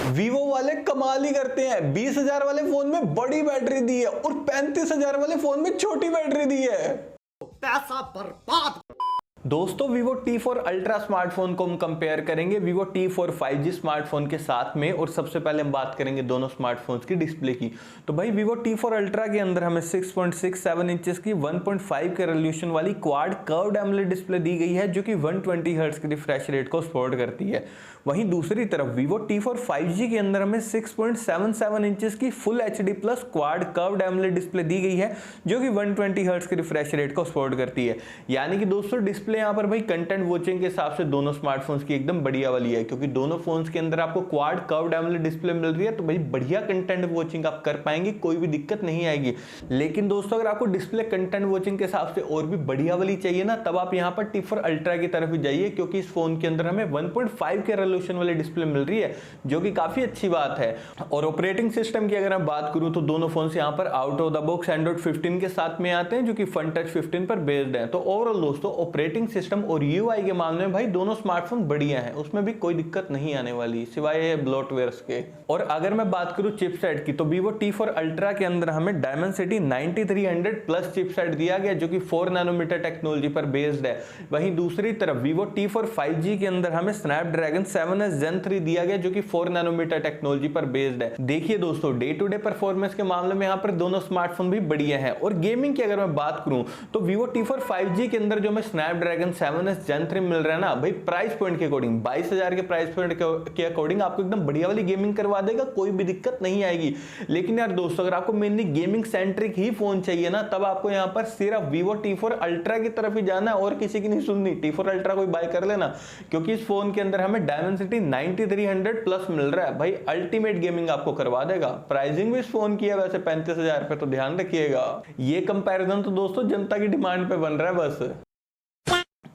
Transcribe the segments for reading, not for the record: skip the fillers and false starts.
Vivo वाले कमाल ही करते हैं। 20,000 वाले फोन में बड़ी बैटरी दी है और 35,000 वाले फोन में छोटी बैटरी दी है। पैसा बर्बाद। दोस्तों Vivo T4 अल्ट्रा स्मार्टफोन को हम कंपेयर करेंगे Vivo T4 5G स्मार्टफोन के साथ में, और सबसे पहले हम बात करेंगे दोनों स्मार्टफोन्स की डिस्प्ले की। तो भाई Vivo T4 अल्ट्रा के अंदर हमें 6.67 इंचेस की 1.5 के रेजोल्यूशन वाली क्वाड कर्व्ड एमोलेड डिस्प्ले दी गई है, जो कि 120 हर्ट्ज के रिफ्रेश रेट को सपोर्ट करती है। वहीं दूसरी तरफ Vivo T4 5G के अंदर हमें 6.77 इंचेस की full HD plus quad curved AMOLED display दी गई है, जो कि 120 हर्ट्ज के रिफ्रेश रेट को सपोर्ट करती है। यानी कि दोस्तों डिस्प्ले यहाँ पर भाई कंटेंट वॉचिंग के हिसाब से दोनों स्मार्टफोन्स की एकदम बढ़िया वाली है, क्योंकि दोनों फोन्स के अंदर आपको क्वाड कर्व्ड एमोलेड डिस्प्ले मिल रही है, तो भाई बढ़िया कंटेंट वॉचिंग आप कर पाएंगे, कोई भी दिक्कत नहीं आएगी। लेकिन दोस्तों अगर आपको डिस्प्ले कंटेंट वॉचिंग के हिसाब से और भी बढ़िया वाली चाहिए ना, तब आप यहाँ पर T4 अल्ट्रा की तरफ ही जाइए, क्योंकि इस फोन के अंदर हमें 1.5 के रेजोल्यूशन वाली डिस्प्ले मिल रही है, जो कि काफी अच्छी बात है। और ऑपरेटिंग सिस्टम की अगर मैं बात करूं तो दोनों फोन्स यहाँ पर out of the box Android 15 के साथ में आते हैं, जो कि फन टच 15 पर बेस्ड है। तो ओवरऑल दोस्तों ऑपरेटिंग सिस्टम और यूआई के मामले में भाई दोनों स्मार्टफोन बढ़िया हैं, उसमें भी कोई दिक्कत नहीं आने वाली सिवाय ब्लोटवेयर्स के। और अगर मैं बात करूं चिपसेट की, तो Vivo T4 अल्ट्रा के अंदर हमें Dimensity 9300 प्लस चिपसेट दिया गया, जो कि 4 नैनोमीटर टेक्नोलॉजी पर बेस्ड है। वहीं दूसरी तरफ Vivo T4 5G के अंदर हमें Snapdragon 7S Gen 3 दिया गया, जो कि 4 नैनोमीटर टेक्नोलॉजी पर बेस्ड है। देखिए दोस्तों डे टू डे परफॉर्मेंस के मामले में यहाँ पर दोनों स्मार्टफोन भी बढ़िया हैं। और गेमिंग की अगर मैं बात करूं तो Vivo T4 5G के अंदर जो हमें Snapdragon 7S Gen 3 मिल रहा है ना भाई, प्राइस पॉइंट के अकॉर्डिंग 22,000 के प्राइस पॉइंट के अकॉर्डिंग आपको एकदम बढ़िया वाली गेमिंग करवा देगा, कोई भी दिक्कत नहीं आएगी। लेकिन यार दोस्तों अगर आपको मेनली गेमिंग सेंट्रिक ही फोन चाहिए ना, तब आपको यहाँ पर सिर्फ Vivo T4 अल्ट्रा की तरफ ही जाना है और किसी की नहीं सुननी। T4 अल्ट्रा कोई बाय कर लेना, क्योंकि इस फोन के अंदर हमें Dimensity 9300 प्लस मिल रहा है भाई, अल्टीमेट गेमिंग आपको करवा देगा। प्राइसिंग भी इस फोन की है वैसे 35,000 पे, तो ध्यान रखिएगा। ये कंपैरिजन तो दोस्तों जनता की डिमांड पे बन रहा है बस।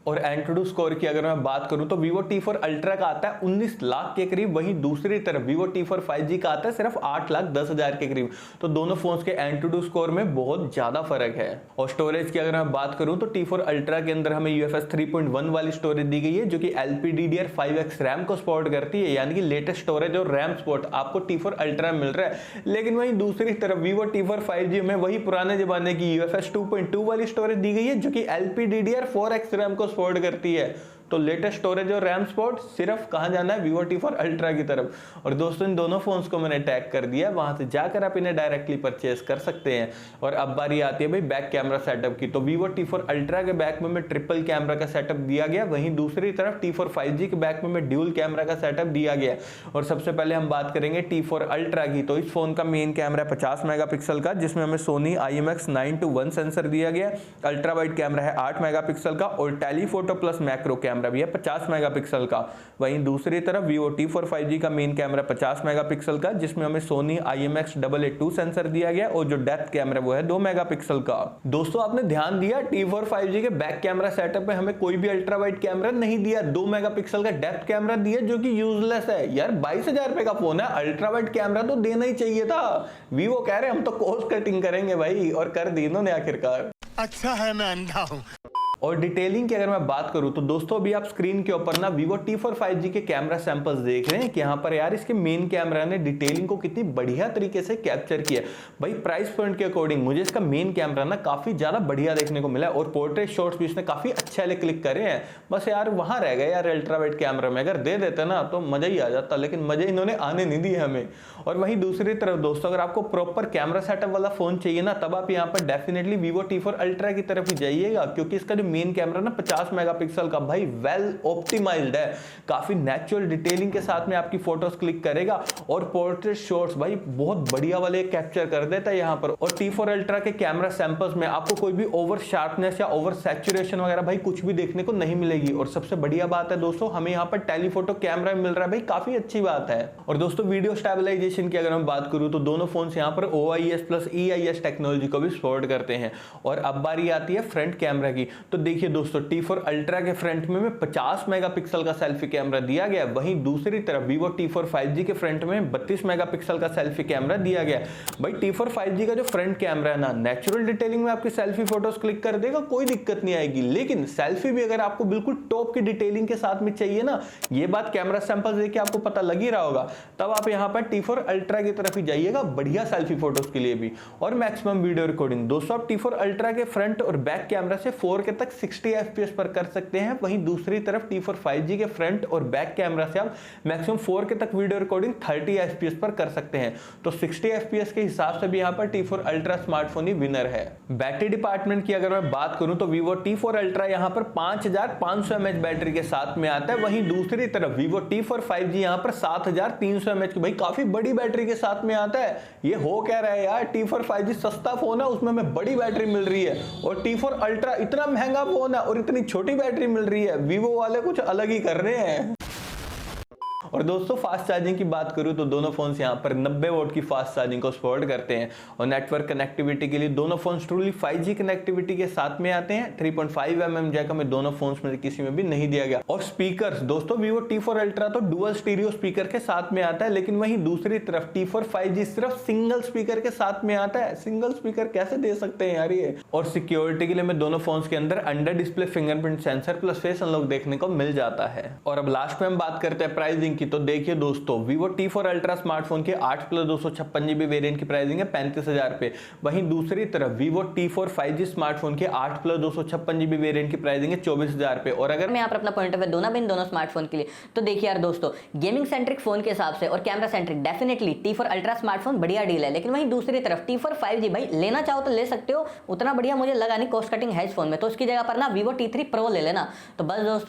और एंट्रोडू स्कोर की अगर मैं बात करूं तो Vivo T4 अल्ट्रा का आता है 19 लाख के करीब, वहीं दूसरी तरफ Vivo T4 5G का आता है सिर्फ 8,10,000 के करीब। तो दोनों फोन्स के एंट्रोडू स्कोर में बहुत ज्यादा फर्क है। और स्टोरेज की अगर मैं बात करूं तो T4 अल्ट्रा के अंदर हमें UFS 3.1 वाली स्टोरेज दी गई है, जो कि LPDDR5X रैम को सपोर्ट करती है, यानी कि लेटेस्ट स्टोरेज और रैम सपोर्ट आपको T4 अल्ट्रा मिल रहा है। लेकिन वहीं दूसरी तरफ Vivo T4 5G में वही पुराने जमाने की UFS 2.2 वाली स्टोरेज दी गई है, जो कि LPDDR4X रैम को सपोर्ट करती है। तो लेटेस्ट स्टोरेज और रैम सपोर्ट सिर्फ कहां जाना है, Vivo T4 अल्ट्रा की तरफ। और दोस्तों इन दोनों फोन्स को मैंने टैग कर दिया, वहां से जाकर आप इन्हें डायरेक्टली परचेस कर सकते हैं। और अब बारी आती है भाई बैक कैमरा सेटअप की। तो Vivo T4 अल्ट्रा के बैक में ट्रिपल कैमरा का सेटअप दिया गया, वहीं दूसरी तरफ T4 5G के बैक में ड्यूल कैमरा का सेटअप दिया गया। और सबसे पहले हम बात करेंगे T4 अल्ट्रा की। तो इस फोन का मेन कैमरा 50 मेगापिक्सल का, जिसमें हमें Sony IMX921 सेंसर दिया गया। अल्ट्रा वाइड कैमरा है 8 मेगापिक्सल का, और टेलीफोटो प्लस मैक्रो कैमरा भी है 50 मेगापिक्सल का। वहीं दूसरी तरफ Vivo T4 5G का मेन कैमरा 50 मेगापिक्सल का, जिसमें हमें Sony IMX882 सेंसर दिया गया, और जो डेप्थ कैमरा वो है 2 मेगापिक्सल का। दोस्तों आपने ध्यान दिया T4 5G के बैक कैमरा सेटअप में हमें कोई भी अल्ट्रा वाइड कैमरा नहीं दिया, 2 मेगापिक्सल का डेप्थ कैमरा दिया, जो कि यूजलेस है। यार 22,000 रुपए का फोन है, अल्ट्रा वाइड कैमरा तो देना ही चाहिए था। Vivo कह रहे हम तो कॉस्ट कटिंग करेंगे भाई, और कर दी इन्होंने आखिरकार। अच्छा है मैं अंधा हूं। और डिटेलिंग की अगर मैं बात करूं तो दोस्तों अभी आप स्क्रीन के ऊपर ना Vivo T4 5G के कैमरा सैंपल्स देख रहे हैं कि यहाँ पर यार इसके मेन कैमरा ने डिटेलिंग को कितनी बढ़िया तरीके से कैप्चर किया। भाई प्राइस पॉइंट के अकॉर्डिंग मुझे इसका मेन कैमरा ना काफी ज्यादा बढ़िया देखने को मिला, और पोर्ट्रेट शॉट्स भी इसने काफी अच्छे वाले क्लिक करे हैं। बस यार वहां रह गए यार अल्ट्रा वाइड कैमरा में, अगर दे देते ना तो मजा ही आ जाता, लेकिन मजे इन्होंने आने नहीं दिए हमें। और वहीं दूसरी तरफ दोस्तों अगर आपको प्रॉपर कैमरा सेटअप वाला फोन चाहिए ना, तब आप यहाँ पर डेफिनेटली Vivo T4 अल्ट्रा की तरफ ही जाइएगा, क्योंकि इसका जो मेन कैमरा ना 50 मेगापिक्सल का भाई वेल ऑप्टिमाइज्ड है, काफी नेचुरल डिटेलिंग के साथ में आपकी फोटोज क्लिक करेगा, और पोर्ट्रेट शॉट्स भाई बहुत बढ़िया वाले कैप्चर कर देता है यहाँ पर। और T4 अल्ट्रा के कैमरा सैंपल्स में आपको कोई भी ओवर शार्पनेस या ओवर सैचुरेशन वगैरह भाई कुछ भी देखने को नहीं मिलेगी। और सबसे बढ़िया बात है दोस्तों हमें यहाँ पर टेलीफोटो कैमरा मिल रहा है भाई, काफी अच्छी बात है। और दोस्तों वीडियो स्टेबलाइजेशन की अगर मैं बात करूं तो दोनों फोन यहाँ पर OIS प्लस EIS टेक्नोलॉजी को भी सपोर्ट करते हैं। और अब बारी आती है फ्रंट कैमरा की। तो देखिए दोस्तों T4 अल्ट्रा के फ्रंट में 50 मेगापिक्सल का सेल्फी कैमरा दिया गया, वहीं दूसरी तरफ Vivo T4 5G के फ्रंट में 32 मेगापिक्सल का सेल्फी कैमरा दिया गया। भाई T4 5G का जो फ्रंट कैमरा है ना, नेचुरल डिटेलिंग में आपकी सेल्फी फोटोज क्लिक कर देगा, कोई दिक्कत नहीं आएगी। लेकिन सेल्फी भी अगर आपको बिल्कुल टॉप की डिटेलिंग के साथ में चाहिए ना, ये बात कैमरा सैंपल देख के आपको पता लग ही रहा होगा, तब आप यहाँ पर T4 अल्ट्रा की तरफ ही जाइएगा बढ़िया सेल्फी फोटोज के लिए भी और मैक्सिमम वीडियो रिकॉर्डिंग। दोस्तों आप T4 अल्ट्रा के फ्रंट और बैक कैमरा से 4K तक 60 FPS पर कर सकते हैं। वहीं दूसरी तरफ T4 5G के फ्रंट और बैक कैमरा से आप मैक्सिमम 4K तक वीडियो रिकॉर्डिंग 30 FPS पर कर सकते हैं। तो 60 FPS के हिसाब से भी यहाँ पर T4 अल्ट्रा स्मार्टफोन ही विनर है। बैटरी डिपार्टमेंट की अगर मैं बात करूं तो Vivo T4 अल्ट्रा यहाँ पर 5500 mAh बैटरी के साथ में आता है। वहीं दूसरी तरफ Vivo T4 5G यहाँ पर 7300 mAh की, भाई काफी बड़ी बैटरी के साथ में आता है। ये हो क्या रहा है यार, T4 5G सस्ता फोन है, उसमें हमें बड़ी बैटरी मिल रही है, और T4 अल्ट्रा इतना महंगा फोन है और इतनी छोटी बैटरी मिल रही है। Vivo वाले कुछ अलग ही कर रहे हैं। और दोस्तों फास्ट चार्जिंग की बात करूं तो दोनों फोन्स यहां पर 90 वोट की फास्ट चार्जिंग को सपोर्ट करते हैं, और नेटवर्क कनेक्टिविटी के लिए दोनों फोन्स ट्रूली 5G कनेक्टिविटी के साथ में आते हैं। 3.5 mm जैक हमें दोनों फोन्स में किसी में भी नहीं दिया गया। और स्पीकर्स दोस्तों Vivo T4 अल्ट्रा तो डुअल स्टीरियो स्पीकर के साथ में आता है, लेकिन वहीं दूसरी तरफ T4 5G सिर्फ सिंगल स्पीकर के साथ में आता है। सिंगल स्पीकर कैसे दे सकते हैं यार ये। और सिक्योरिटी के लिए हमें दोनों फोन्स के अंदर under display fingerprint sensor plus face unlock देखने को मिल जाता है। और अब लास्ट में हम बात करते हैं प्राइसिंग की। तो देखिए दोस्तों Vivo T4 अल्ट्रा स्मार्टफोन के 8+256 GB वेरिएंट की प्राइसिंग है 35,000 रुपए। वहीं दूसरी तरफ Vivo T4 5G स्मार्टफोन के 8+256 GB वेरिएंट की प्राइसिंग है 24,000 रुपए। और अगर मैं यहाँ पर अपना पॉइंट ऑफ व्यू दोनों बिन दोनों स्मार्टफोन के लिए तो देखिए यार दोस्तों, गेमिंग सेंट्रिक फोन के हिसाब से और camera centric definitely T4 ultra smartphone बढ़िया डील है। लेकिन वहीं दूसरी तरफ T4 5G भाई लेना चाहो तो ले सकते हो, उतना बढ़िया मुझे लगा नहीं, कॉस्ट कटिंग है इस फोन में, तो उसकी जगह पर ना Vivo T3 Pro ले लेना। तो बस दोस्तों